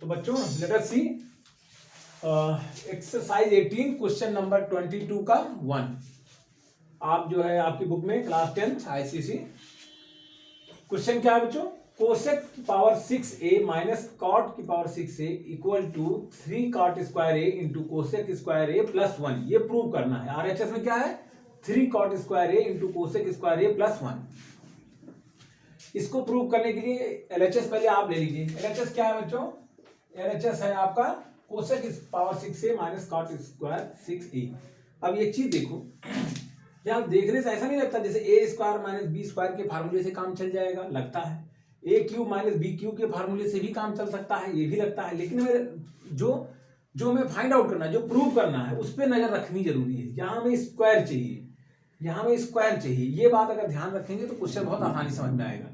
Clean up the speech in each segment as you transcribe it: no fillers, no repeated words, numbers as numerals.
तो बच्चों let us सी exercise 18 question number 22 का 1। आप जो है आपकी बुक में क्लास 10 आईसीसी क्वेश्चन क्या है बच्चों, कोसेक की पावर 6a माइनस कॉट की power 6a equal to 3 cot square a into cosec square a plus 1। ये प्रूव करना है। आरएचएस में क्या है, 3 cot square a into cosec square a plus 1। इसको प्रूव करने के लिए एलएचएस पहले आप ले लीजिए। एलएचएस क्या है बच्चों, एलएचएस है आपका cosec power 6a minus cot square 6a। अब ये चीज देखो, क्या देखने से ऐसा नहीं लगता जैसे ए स्क्वायर माइनस बी स्क्वायर के फार्मूले से काम चल जाएगा, लगता है ए क्यूब माइनस बी क्यूब के फार्मूले से भी काम चल सकता है, ये भी लगता है। लेकिन मेरे जो हमें फाइंड आउट करना है, जो प्रूव करना है, उस पर नजर रखनी जरूरी है। यहाँ हमें स्क्वायर चाहिए, यहाँ हमें स्क्वायर चाहिए। ये बात अगर ध्यान रखेंगे तो क्वेश्चन बहुत आसानी समझ में आएगा।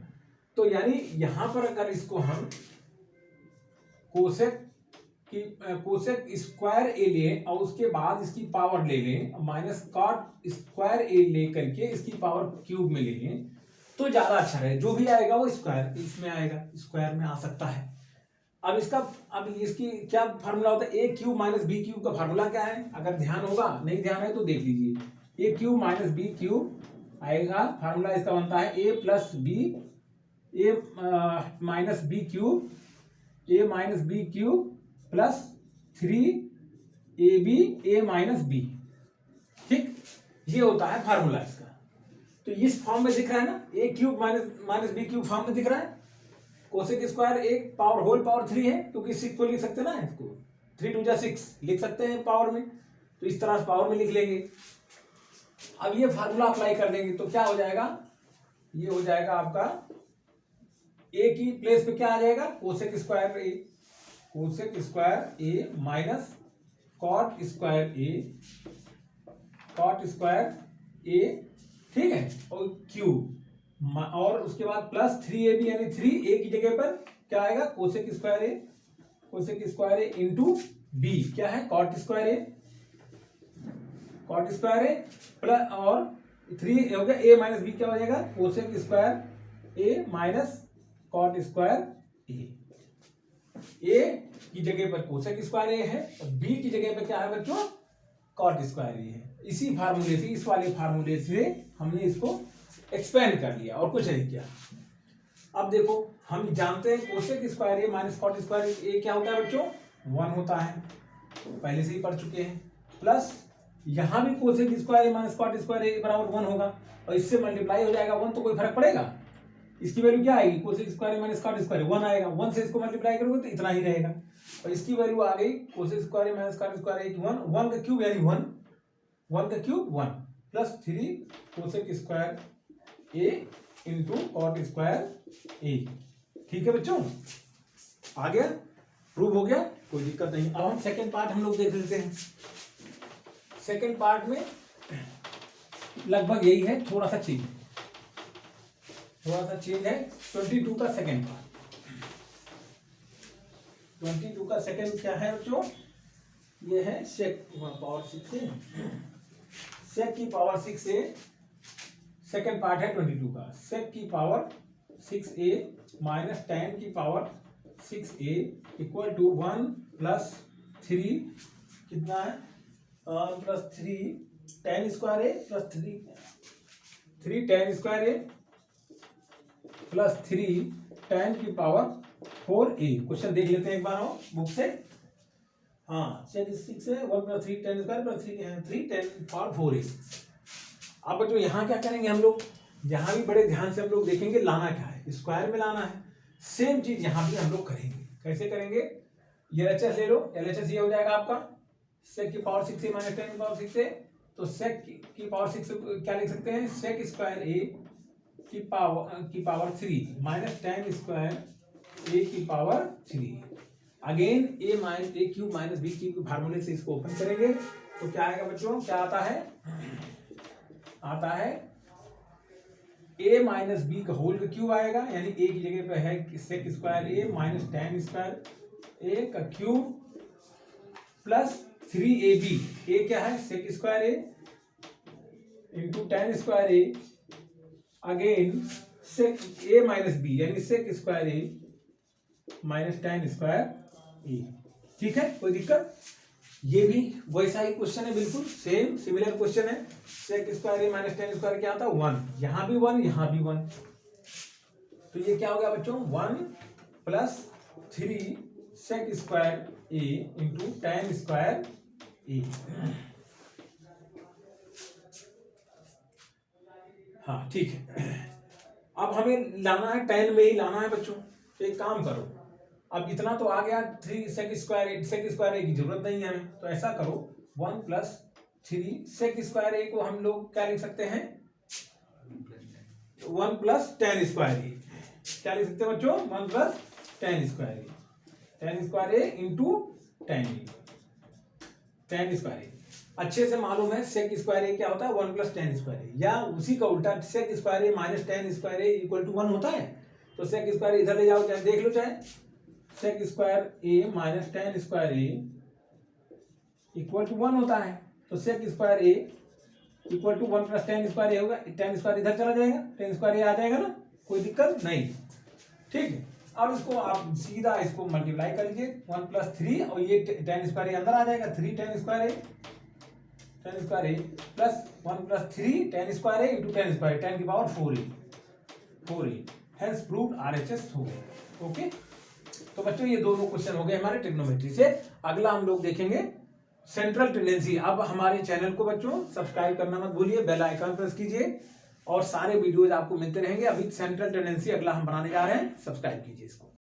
तो यानी यहाँ पर अगर इसको हम कोसेक स्क्वायर ए लें और उसके बाद इसकी पावर ले लें, माइनस कॉट स्क्वायर ए ले करके इसकी पावर क्यूब में ले लें तो ज्यादा अच्छा है। जो भी आएगा वो स्क्वायर इसमें आएगा, स्क्वायर में आ सकता है। अब इसकी क्या फार्मूला होता है, ए क्यूब माइनस बी क्यूब का फार्मूला क्या है, अगर ध्यान होगा, नहीं ध्यान है तो देख लीजिए। A cube minus b cube आएगा, फार्मूला इसका बनता है a plus b a minus b cube, a minus b cube plus 3ab a minus b. ठीक, ये होता है फार्मूला इसका। तो इस फॉर्म में दिख रहा है ना, a cube minus b cube form में दिख रहा है। कोसेक स्क्वायर एक पावर होल पावर 3 है, क्योंकि 6 को लिख सकते हैं ना, इसको 3 2 6 लिख सकते हैं पावर में, तो इस तरह से पावर में लिख लेंगे। अब ये फार्मूला अप्लाई कर देंगे तो क्या हो जाएगा, ये हो जाएगा आपका ए की प्लेस पे क्या आ जाएगा, cosec square A, cosec square a minus cot square a, ठीक है, और क्यूब, और उसके बाद प्लस 3ab यानी 3a की जगह पर क्या आएगा, cosec square a into B क्या है, कॉट स्क्वायर ए प्लस, और 3 हो गया, ए माइनस बी क्या हो जाएगा, cosec square a minus cot square ए की जगह पर कोसेक स्क्वायर ए है और बी की जगह पर क्या है बच्चों, कॉट स्क्वायर ए है। इसी फार्मूले से, इस वाले फार्मूले से हमने इसको एक्सपेंड कर लिया और कुछ नहीं किया। अब देखो, हम जानते हैं cosec square a minus cot square ए क्या होता है बच्चों, 1 होता है, पहले से ही पढ़ चुके हैं। प्लस यहां भी cosec square a minus cot square ए बराबर 1 होगा और इससे मल्टीप्लाई हो जाएगा 1, तो कोई फर्क पड़ेगा। इसकी वैल्यू क्या आएगी, cosec square minus cot square 1 आएगा, 1 से इसको मल्टीप्लाई करोगे तो इतना ही रहेगा। और इसकी वैल्यू आ गई cosec square minus cot square 1 का क्यूब यानी 1 का cube 1 plus 3 cosec square a into cot square a. ठीक है बच्चों, आ गया, प्रूव हो गया, कोई दिक्कत नहीं। अब हम सेकेंड पार्ट हम लोग देख लेते हैं। सेकेंड पार्ट में लगभग यही है, थोड़ा सा चेंज है। 22 का सेकेंड पार्ट, 22 का सेकेंड क्या है बच्चों, ये है सेक पावर 6 से, सेक की पावर 6a, सेकेंड पार्ट है 22 का। सेक की पावर 6a माइनस tan की power 6a equal to 1 plus 3 कितना है, plus 3 tan square a plus 3 tan square a plus 3 tan की पावर 4a। क्वेश्चन देख लेते हैं एक बार हो बुक से। हाँ, 6 है 1 plus 3 tan square plus 3 tan की पावर 4a। अब बच्चों यहाँ क्या करेंगे हम लोग, यहाँ भी बड़े ध्यान से हम लोग देखेंगे लाना क्या है, स्क्वायर में लाना है। सेम चीज यहाँ भी हम लोग करेंगे। कैसे करेंगे, ये एलएचएस ले लो, एलएचएस ये हो जाएगा आपका सेक की पावर 6a माइनस tan की पावर 6a। तो सेक की पावर 6 क्या लिख सकते हैं, सेक स्क्वायर ए की पावर 3 माइनस tan स्क्वायर ए की पावर 3। अगेन ए क्यूब माइनस बी क्यूब के फार्मूले से इसको ओपन करेंगे तो क्या आएगा बच्चों, क्या आता है ए माइनस बी का होल का क्यूब आएगा, यानी ए की जगह पे है सेक square a minus tan square ए का क्यूब प्लस 3ab, ए क्या है सेक square a into tan square A, again sec A minus B यानी सेक square a minus tan square a. ठीक है, कोई दिक्कत? ये भी वैसा ही क्वेश्चन है, बिल्कुल सेम सिमिलर क्वेश्चन है। सेक square a minus tan square क्या आता है 1, यहाँ भी 1 यहाँ भी 1, तो ये क्या हो गया बच्चों 1 plus 3 sec square a into ten square ए। हाँ ठीक है, अब हमें लाना है टेन में ही लाना है बच्चों। तो एक काम करो, अब इतना तो आ गया 3 सेक स्क्वायर ए की जरूरत नहीं है हमें, तो ऐसा करो 1 प्लस 3 सेक स्क्वायर ए को हम लोग क्या लिख सकते हैं 1 प्लस टेन स्क्वायर ए। क्या लिख सकते हैं बच्चों 1 plus tan square A, ten square a into ten square ए। अच्छे से मालूम है सेक स्क्वायर ए क्या होता है 1 प्लस टेन स्क्वायर ए, या उसी का उल्टा sec square a minus tan square a equal to 1 होता है। तो सेक स्क्वायर इधर ले जाओ, चाहे देख लो, चाहे sec square a minus tan square a equal to 1 होता है। तो sec square a equal to 1 plus tan square a होगा, टेन स्क्वायर इधर चला जाएगा, टेन स्क्वायर ए आ जाएगा ना, कोई दिक्कत नहीं। ठीक है, अब इसको आप सीधा इसको मल्टीप्लाई कर लीजिए 1 प्लस 3 और ये टेन स्क्वायर ए अंदर आ जाएगा, 3 ten square A plus 1 plus 3 ten square a into ten square, 10 की power 4a, hence proved RHS हो गया। ओके, तो बच्चों ये दोनों क्वेश्चन हो गए हमारे ट्रिग्नोमेट्री से। अगला हम लोग देखेंगे सेंट्रल टेंडेंसी। अब हमारे चैनल को बच्चों सब्सक्राइब करना मत भूलिए, बेल आइकन प्रेस कीजिए और सारे वीडियोज आपको मिलते रहेंगे। अभी सेंट्रल टेंडेंसी अगला हम बनाने जा रहे हैं, सब्सक्राइब कीजिए इसको।